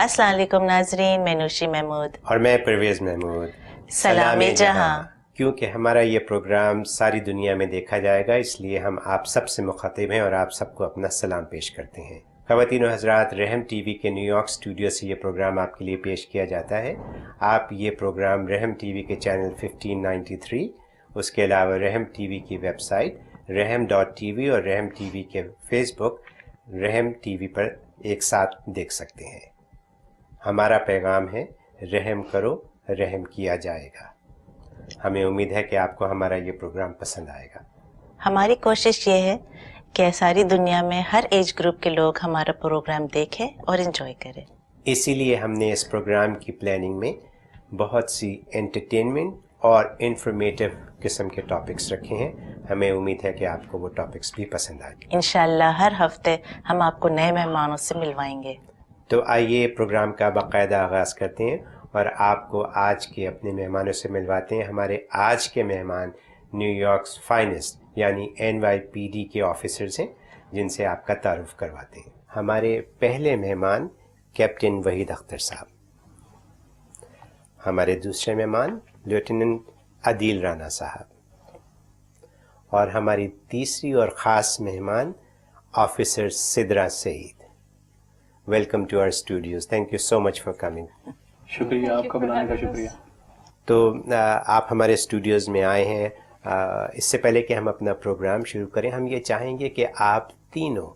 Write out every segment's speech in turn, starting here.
अस्सलाम वालेकुम नाजरीन, मैं नूशी महमूद और मैं परवेज़ महमूद। सलाम-ए-जहां। क्योंकि हमारा ये प्रोग्राम सारी दुनिया में देखा जाएगा, इसलिए हम आप सबसे मुखातिब हैं और आप सबको अपना सलाम पेश करते हैं। ख़वातीन व हज़रात, रहम टीवी के न्यूयॉर्क स्टूडियो से ये प्रोग्राम आपके लिए पेश किया जाता है। आप ये प्रोग्राम रहम टीवी के चैनल 1593, उसके अलावा रहम टीवी की वेबसाइट raham.tv और रहम टीवी के फेसबुक रहम टीवी पर एक साथ देख सकते हैं। हमारा पैगाम है, रहम करो, रहम किया जाएगा। हमें उम्मीद है कि आपको हमारा ये प्रोग्राम पसंद आएगा। हमारी कोशिश ये है कि सारी दुनिया में हर एज ग्रुप के लोग हमारा प्रोग्राम देखें और एंजॉय करें। इसीलिए हमने इस प्रोग्राम की प्लानिंग में बहुत सी एंटरटेनमेंट और इंफॉर्मेटिव किस्म के टॉपिक्स रखे हैं। हमें उम्मीद है कि आपको वो टॉपिक्स भी पसंद आएंगे। इंशाल्लाह हर हफ्ते हम आपको नए मेहमानों से मिलवाएंगे। तो आइए प्रोग्राम का बाकायदा आगाज़ करते हैं और आपको आज के अपने मेहमानों से मिलवाते हैं। हमारे आज के मेहमान न्यूयॉर्क्स फाइनेस्ट यानी NYPD के ऑफिसर्स हैं, जिनसे आपका तारुफ करवाते हैं। हमारे पहले मेहमान कैप्टन वहीद अख्तर साहब, हमारे दूसरे मेहमान लेफ्टिनेंट आदिल राना साहब, और हमारी तीसरी और ख़ास मेहमान officer Sidra Saeed. Welcome to our studios. Thank you so much for coming. शुक्रिया, आपका बुलाने का शुक्रिया। तो आप हमारे स्टूडियोज़ में आए हैं। इससे पहले कि हम अपना प्रोग्राम शुरू करें, हम ये चाहेंगे कि आप तीनों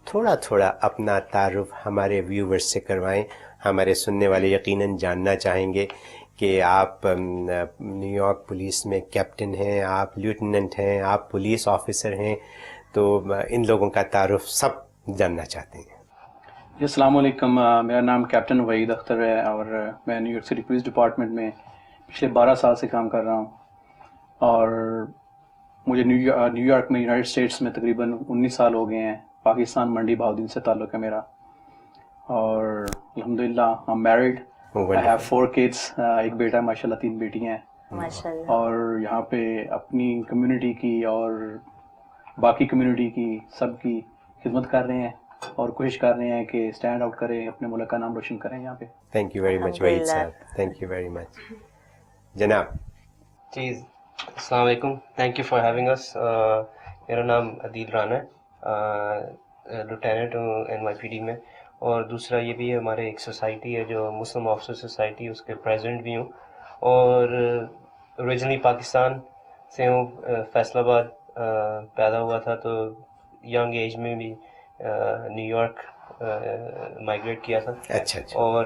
थोड़ा थोड़ा अपना तारुफ हमारे व्यूवर्स से करवाएं। हमारे सुनने वाले यकीनन जानना चाहेंगे कि आप न्यूयॉर्क पुलिस में कैप्टन हैं, आप लेफ्टिनेंट हैं, आप पुलिस ऑफिसर हैं, तो इन लोगों का तारुफ सब जानना चाहते हैं। जी, अस्सलाम वालेकुम। मेरा नाम कैप्टन वहीद अख्तर है और मैं न्यूयॉर्क सिटी पुलिस डिपार्टमेंट में पिछले 12 साल से काम कर रहा हूँ। और मुझे न्यूयॉर्क में यूनाइटेड स्टेट्स में तकरीबन 19 साल हो गए हैं। पाकिस्तान मंडी बहाउद्दीन से ताल्लुक़ है मेरा। और अल्हम्दुलिल्लाह I am married, I have 4 kids, एक बेटा माशाल्लाह, 3 बेटियाँ हैं माशाल्लाह। और यहाँ पे अपनी कम्युनिटी की और बाकी कम्युनिटी की सबकी खिदमत कर रहे हैं और कोशिश कर रहे हैं कि स्टैंड आउट करें, अपने मुल्क का नाम रोशन करें यहाँ पे। Thank you very much Waheed साहब, थैंक यू वेरी मच। जनाब जी, अस्सलाम वालेकुम, thank you for having us. मेरा नाम आदिल राना है, लिeutenant हूँ NYPD में, और दूसरा ये भी हमारे एक सोसाइटी है जो मुस्लिम ऑफिसर सोसाइटी, उसके प्रेसिडेंट भी हूँ। और ओरिजिनली पाकिस्तान से हूँ, फैसलाबाद पैदा हुआ था, तो यंग एज में भी न्यूयॉर्क माइग्रेट किया था। अच्छा। और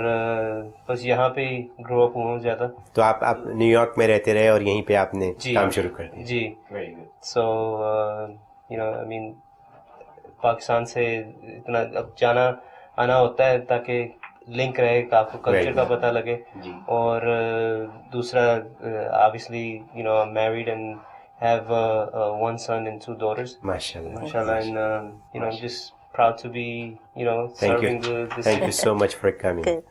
बस यहाँ पे ग्रो अप हुआ ज़्यादा। तो आप न्यूयॉर्क में रहते रहे और यहीं पे आपने काम शुरू कर दिया? जी, very good. So you know I mean Pakistan से इतना अब जाना आना होता है ताकि लिंक रहे, आपको कल्चर का पता लगे। और दूसरा obviously you know I am married and have one son and 2 daughters. Mashallah. And you know, I'm just proud to be, you know, serving this. Thank you so much for coming.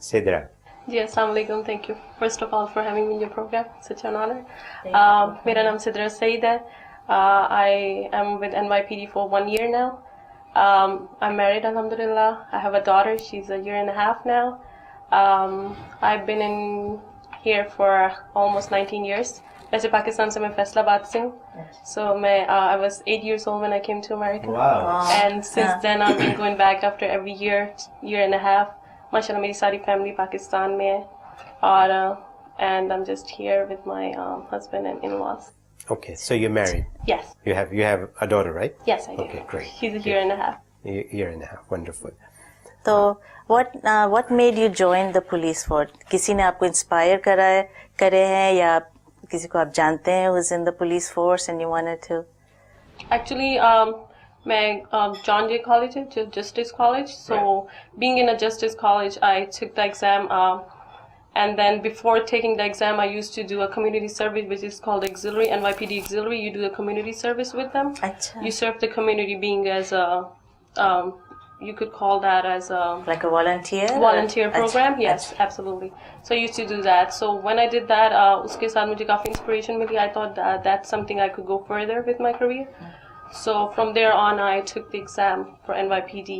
Sidra. जी, अस्सलाम वालेकुम, thank you first of all for having me in your program, such an honor. मेरा नाम सिद्रा सईद है. I am with NYPD for 1 year now. I'm married, alhamdulillah. I have a daughter, she's a year and a half now. I've been in here for almost 19 years. वैसे पाकिस्तान से मैं फैसलाबाद से हूँ। So I was 8 years old when I came to America. Wow. And since then I've been going back after every year and a half. माशाल्लाह मेरी सारी family Pakistan में है और and I'm just here with my husband and in-laws. Okay, so you're married? Yes. You have a daughter, right? Yes, I do. Okay, great. She's a year and a half. Year and a half, wonderful. तो what made you join the police force? किसी ने आपको inspire करे हैं या किसी को आप जानते हैं who's in the police force and you wanted to? Actually, मैं John Jay College है, Justice College. So being in a Justice College, I took the exam. And then before taking the exam, I used to do a community service, which is called auxiliary, NYPD auxiliary. You do a community service with them. Achha. You serve the community, being as a you could call that as a like a volunteer program. Yes, absolutely. So I used to do that. So when I did that, uske saath mujhe काफी inspiration milli. I thought that's something I could go further with my career. So from there on, I took the exam for NYPD,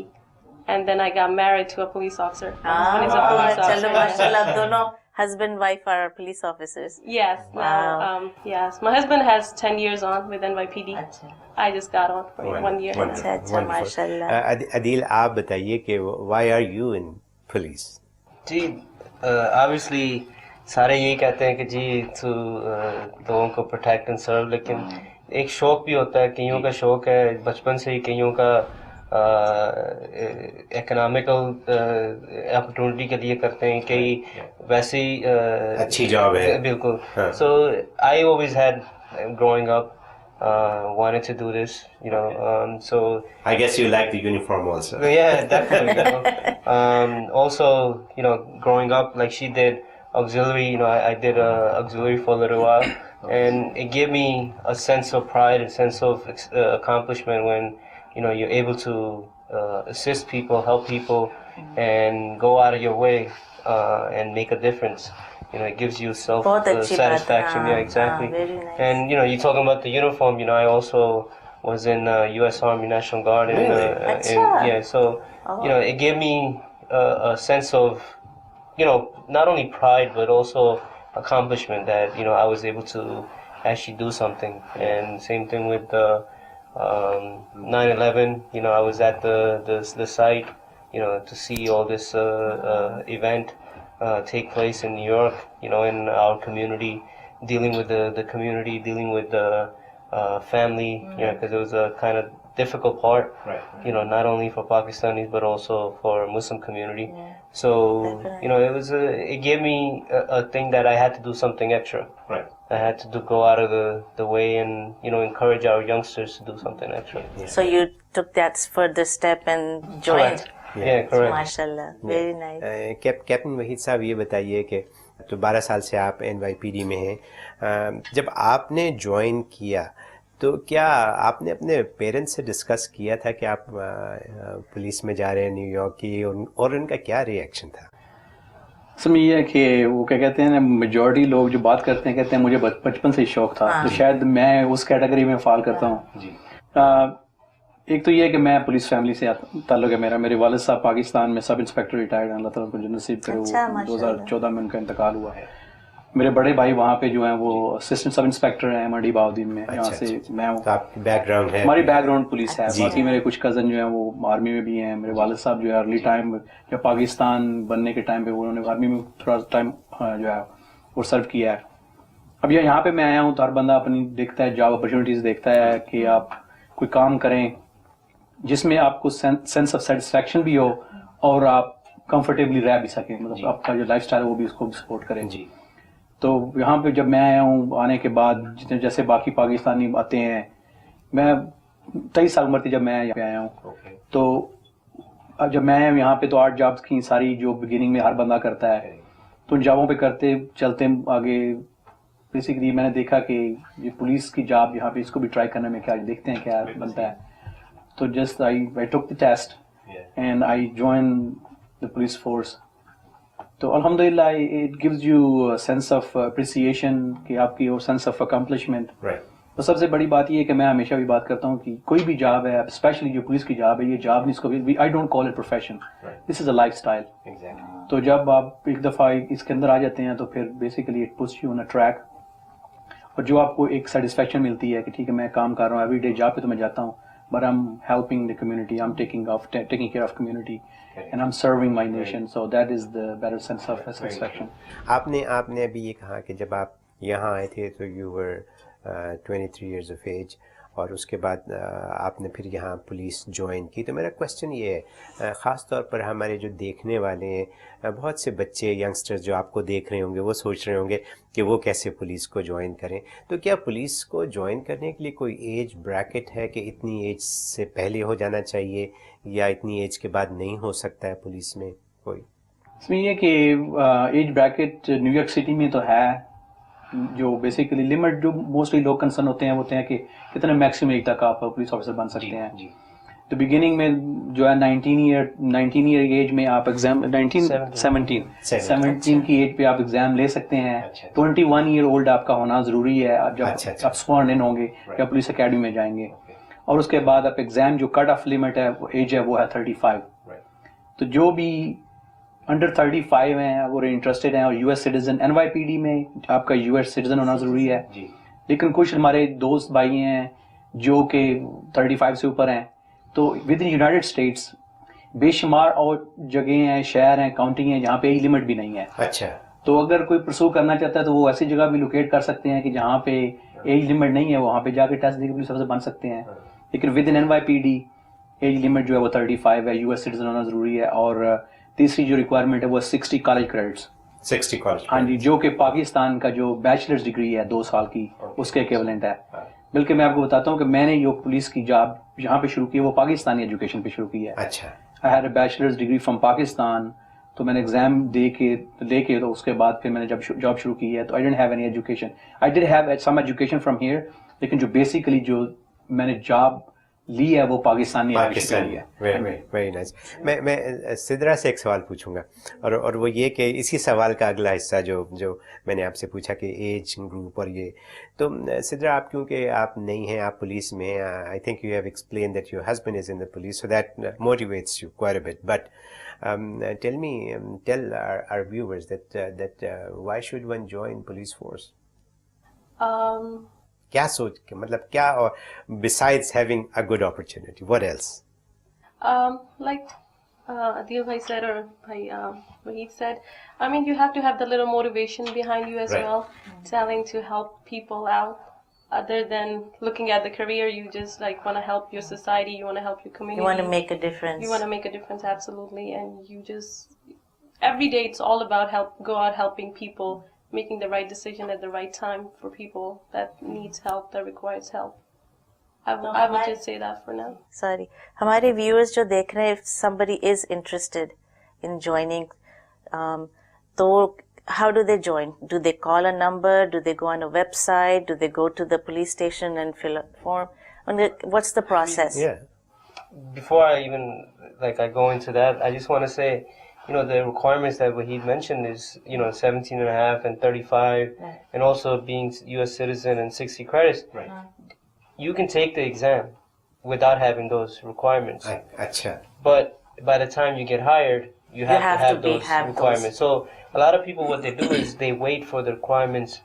and then I got married to a police officer. My husband is a police चलो officer. माशाल्लाह आप दोनों husband wife are police officers. Yes. Now, yes. My husband has 10 years on with NYPD. अच्छा I just got on for 1 year. अच्छा अच्छा माशाल्लाह. अदील आप बताइए कि why are you in police? Ji obviously सारे यही कहते हैं कि जी तो लोगों को प्रोटेक्ट एंड सर्व, लेकिन एक शौक भी होता है, कईयों का शौक है बचपन से ही, कईयों का इकोनॉमिकल अपॉर्चुनिटी के लिए करते हैं, कई वैसे ही अच्छी जॉब है बिल्कुल. So I always had growing up wanted to do this, you know, so I guess you like the uniform also. yeah, definitely. Also, you know, growing up like she did auxiliary, you know, I did auxiliary for a little while, and it gave me a sense of pride, a sense of accomplishment when, you know, you're able to assist people, help people, and go out of your way and make a difference. You know, it gives you self satisfaction. Yeah, exactly. Very nice. And you know, you're talking about the uniform. You know, I also was in U.S. Army National Guard, and yeah, so you know, it gave me a sense of, you know, not only pride but also accomplishment that, you know, I was able to actually do something. And same thing with 9/11. You know, I was at the site, you know, to see all this event take place in New York, you know, in our community, dealing with the community, dealing with the family, you know, because it was a kind of difficult part, you know, not only for Pakistanis but also for Muslim community. So, you know, it gave me a thing that I had to do something extra. I had to go out of the way and, you know, encourage our youngsters to do something extra. So you took that further step and joined. Yeah, correct. माशाल्लाह, very nice. Captain Waheed साहब ये बताइए कि तो 12 साल से आप NYPD में हैं, जब आपने ज्वाइन किया तो क्या आपने अपने पेरेंट्स से डिस्कस किया था कि आप पुलिस में जा रहे हैं न्यूयॉर्क की, और उनका क्या रिएक्शन था? इसमें ये है कि वो क्या कहते हैं, मेजॉरिटी लोग जो बात करते हैं कहते हैं मुझे बचपन से ही शौक था, तो शायद मैं उस कैटेगरी में फॉल करता हूँ. एक तो ये है कि मैं पुलिस फैमिली से ताल्लुक़ है मेरा. मेरे वालिद साहब पाकिस्तान में सब इंस्पेक्टर रिटायर्ड हैं, अल्लाह ताला उनको जन्नत नसीब करे. वो 2014 में उनका इंतकाल हुआ है. मेरे बड़े भाई वहाँ पे जो हैं वो असिस्टेंट सब इंस्पेक्टर हैं मंडी बाउद्दीन में. यहाँ से मैं हूँ, बैकग्राउंड है, हमारी बैकग्राउंड पुलिस है. बाकी मेरे कुछ कज़न जो हैं वो आर्मी में भी हैं. मेरे वालिद साहब जो है अर्ली टाइम जब पाकिस्तान बनने के टाइम पे उन्होंने आर्मी में थोड़ा टाइम जो है वो सर्व किया है. अब यहाँ पे मैं आया हूँ तो हर बंदा अपनी देखता है, जॉब अपॉर्चुनिटीज़ देखता है कि आप कोई काम करें जिसमें आपको सेंस ऑफ सेटिस्फैक्शन भी हो और आप कंफर्टेबली रह भी सकें, मतलब आपका जो लाइफस्टाइल है वो भी उसको सपोर्ट करें. जी. तो यहाँ पे जब मैं आया हूँ, आने के बाद जितने जैसे बाकी पाकिस्तानी आते हैं, मैं 23 साल उम्र थी जब मैं यहाँ पे आया हूँ. तो जब मैं यहाँ पे तो 8 जॉब्स की सारी जो बिगिनिंग में हर बंदा करता है, तो उन जॉबों पे करते चलते आगे बेसिकली मैंने देखा कि ये पुलिस की जॉब यहाँ पे इसको भी ट्राई करने में क्या देखते हैं क्या बनता है. तो just I took the test and I join the police force. तो अल्हम्दुलिल्लाह it gives you sense of appreciation कि आपकी और सेंस ऑफ अकम्पलिशमेंट. तो सबसे बड़ी बात ये है कि मैं हमेशा भी बात करता हूँ कि कोई भी जॉब है, स्पेशली जो पुलिस की जॉब है, ये जॉब नहीं, इसको I don't call it profession, this is a life style. तो जब आप एक दफ़ा इसके अंदर आ जाते हैं तो फिर basically it puts you on a track, और जो आपको एक सेटिस्फेक्शन मिलती है कि ठीक है मैं काम कर रहा हूँ, एवरी डे जॉब पे तो मैं जाता हूँ, but I'm helping the community, I'm taking care of community, and I'm serving my nation, so that is the better sense of satisfaction. आपने अभी ये कहा कि जब आप यहाँ आए थे तो you were 23 years of age, और उसके बाद आपने फिर यहाँ पुलिस ज्वाइन की. तो मेरा क्वेश्चन ये है, ख़ास तौर पर हमारे जो देखने वाले हैं, बहुत से बच्चे यंगस्टर्स जो आपको देख रहे होंगे वो सोच रहे होंगे कि वो कैसे पुलिस को ज्वाइन करें. तो क्या पुलिस को ज्वाइन करने के लिए कोई एज ब्रैकेट है कि इतनी एज से पहले हो जाना चाहिए या इतनी एज के बाद नहीं हो सकता है पुलिस में कोई? इसमें ये कि एज ब्रैकेट न्यूयॉर्क सिटी में तो है, जो बेसिकली लिमिट जो मोस्टली लोग कंसर्न होते हैं कि कितने मैक्सिमम एज तक आप पुलिस ऑफिसर बन सकते हैं. तो बिगिनिंग में जो है 19 ईयर एज में आप एग्जाम 17 की एज पे आप एग्जाम ले सकते हैं. 21 ईयर ओल्ड आपका होना जरूरी है जब आप स्वर्न इन होंगे या पुलिस अकेडमी में जाएंगे. और उसके बाद आप एग्जाम जो कट ऑफ लिमिट है एज है वो है 35. तो जो भी अंडर 35 हैं और इंटरेस्टेड हैं और यूएस सिटीजन, NYPD में आपका यूएस सिटीजन होना ज़रूरी है जी। लेकिन कुछ हमारे दोस्त भाई हैं जो कि 35 से ऊपर हैं, तो विद इन यूनाइटेड स्टेट्स बेशुमार और जगह हैं, शहर हैं, काउंटी हैं जहाँ पे एज लिमिट भी नहीं है। अच्छा। तो अगर कोई परसू करना चाहता है तो वो ऐसी जगह भी लोकेट कर सकते हैं कि जहाँ पे एज लिमिट नहीं है, वहाँ पे जाके टेस्ट देकर पुलिस अफसर बन सकते हैं। लेकिन with in NYPD age limit जो है वो 35 है, यूएस सिटीजन होना जरूरी है। और तीसरी जो रिक्वायरमेंट है वो 60 कॉलेज क्रेडिट्स। 60 कॉलेज, हाँ जी, जो कि पाकिस्तान का जो बैचलर्स डिग्री है 2 साल की, उसके इक्विवेलेंट है। बल्कि मैं आपको बताता हूँ कि मैंने जो पुलिस की जॉब जहाँ पे शुरू की है वो पाकिस्तानी एजुकेशन पे शुरू की है। अच्छा। I had a bachelors degree from Pakistan, तो मैंने एग्जाम लेके तो उसके बाद फिर मैंने जब जॉब शुरू की है, तो I didn't have any education. I did have some education from here, लेकिन जो बेसिकली जो मैंने जॉब ली है वो पाकिस्तानी है। Very nice. मैं सिद्रा से एक सवाल पूछूंगा, और वो ये कि इसी सवाल का अगला हिस्सा जो मैंने आपसे पूछा कि एज ग्रुप और ये, तो सिद्रा आप क्योंकि आप नहीं हैं, आप पुलिस में हैं, I think you have explain that your husband is in the police, so that motivates you quite a bit, but tell our viewers that why should one join police force? क्या सोच के, मतलब क्या, और besides having a good opportunity, what else? Like Adil bhai said, or Wahid said, I mean, you have to have the little motivation behind you as well, telling to help people out. Other than looking at the career, you just like want to help your society, you want to help your community. You want to make a difference. You want to make a difference, absolutely. And you just, every day it's all about go out helping people, making the right decision at the right time for people that needs help, that requires help. I would just say that for now. Sorry. हमारे viewers जो देख रहे हैं, if somebody is interested in joining, तो how do they join? Do they call a number? Do they go on a website? Do they go to the police station and fill a form? What's the process? Yeah. Before I even, I go into that, I just want to say, the requirements that Wahid mentioned is, 17 and a half and 35, and also being U.S. citizen and 60 credits. Right. You can take the exam without having those requirements. Achha. But by the time you get hired, you have to have those requirements. So a lot of people, what they do is they wait for the requirements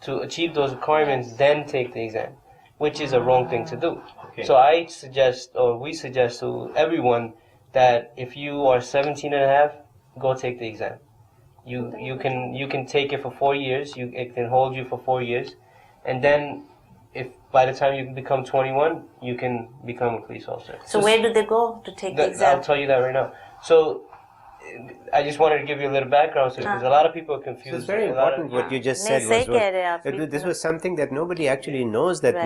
to achieve those requirements, then take the exam, which is a wrong thing to do. Okay. So I suggest, or we suggest to everyone, that if you are 17 and a half, go take the exam. You can take it for 4 years. It can hold you for 4 years, and then if by the time you become 21, you can become a police officer. So where do they go to take the exam? I'll tell you that right now. So I just wanted to give you a little background, because a lot of people are confused. So it's very important what you just said. This was something that nobody actually knows, that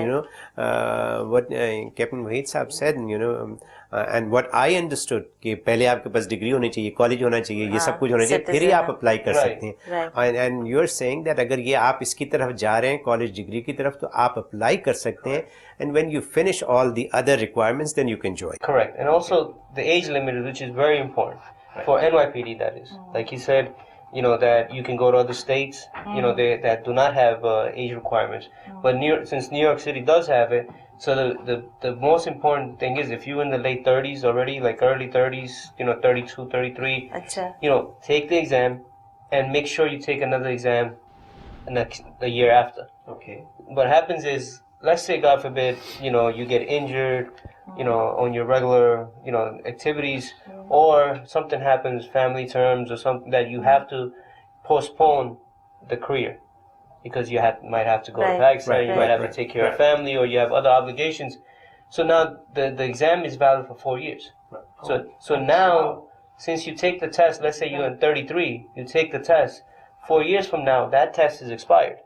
what Captain Wahid Saab said, and what I understood, कि पहले आपके पास degree होनी चाहिए, college होना चाहिए, ये सब कुछ होना चाहिए, फिर ही आप अप्लाई कर सकते हैं. And you're saying that अगर ये आप इसकी तरफ जा रहे हैं, कॉलेज डिग्री की तरफ, तो आप अप्लाई कर सकते हैं, and when you finish all the other requirements, then you can join. Correct. And also the age limit, which is very important. For NYPD, that is. Like he said, that you can go to other states, that do not have age requirements. But since New York City does have it, so the most important thing is, if you're in the late 30s already, like early 30s, 32, 33, take the exam and make sure you take another exam the year after. Okay. What happens is, let's say, God forbid, you get injured, on your regular, activities, or something happens, family terms or something, that you have to postpone the career because you might have to go to Pakistan, you might have to take care of family, or you have other obligations. So now the exam is valid for 4 years. So now, since you take the test, let's say you're in 33, you take the test, 4 years from now, that test is expired,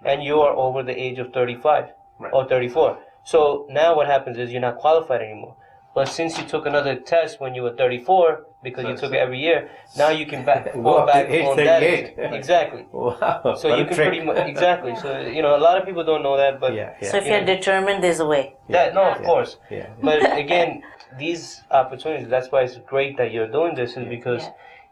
and you are over the age of 35 or 34. So now what happens is you're not qualified anymore. But since you took another test when you were 34, because you took it every year, now you can go back on that age. Exactly. Wow. So you can pretty much, exactly. So, a lot of people don't know that, but... So if you're determined, there's a way. Of course. Yeah. But again, these opportunities, that's why it's great that you're doing this, is because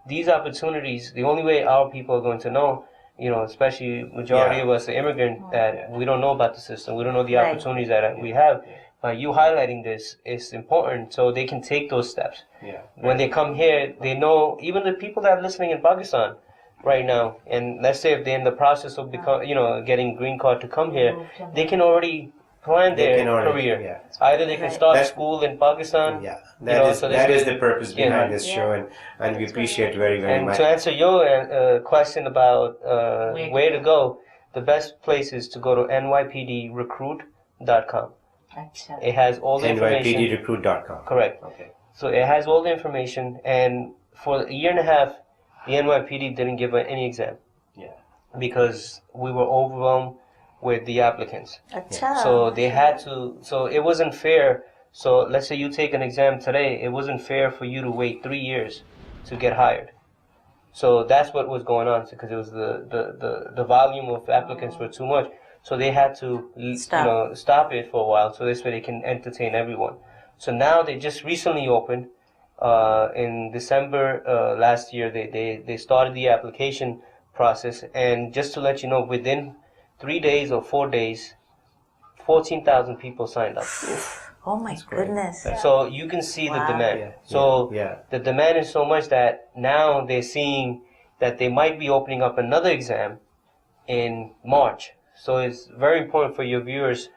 these opportunities, the only way our people are going to know, especially majority of us, the immigrant, that we don't know about the system, we don't know the opportunities that we have. by you highlighting this is important, so they can take those steps. Yeah. When they come here, they know, even the people that are listening in Pakistan right now, and let's say if they're in the process of getting green card to come here, they can already plan their career. Yeah. Either they can start school in Pakistan. Yeah, that is the purpose behind this show, and we appreciate very and much. to answer your question about where to go, the best place is to go to nypdrecruit.com. It has all the information. nypdrecruit.com. Correct. Okay. So it has all the information, and for a year and a half, the NYPD didn't give any exam. Yeah. Because we were overwhelmed with the applicants. Acha. So they had to, so it wasn't fair. So let's say you take an exam today, it wasn't fair for you to wait 3 years to get hired. So that's what was going on, because it was the volume of applicants were too much. So they had to stop it for a while, so this way they can entertain everyone. So now they just recently opened in December last year. They started the application process, and just to let you know, within 3 days or 4 days, 14,000 people signed up. Oh my goodness. So you can see the demand. The demand is so much that now they're seeing that they might be opening up another exam in March. So it's very important for your viewers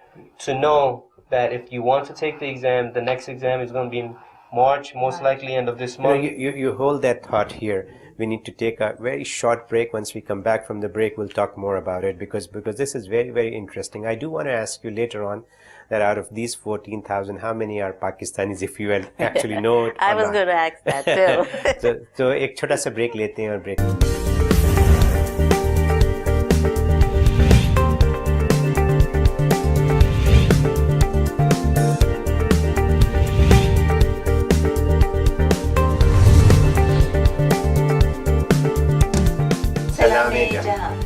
to know that if you want to take the exam, the next exam is going to be in March, most likely end of this month. You hold that thought here. We need to take a very short break. Once we come back from the break, we'll talk more about it, because this is very, very interesting. I do want to ask you later on that out of these 14,000, how many are Pakistanis, if you actually know it. I was going to ask that too. तो एक छोटा सा break लेते हैं और break Salam-e-Jahan.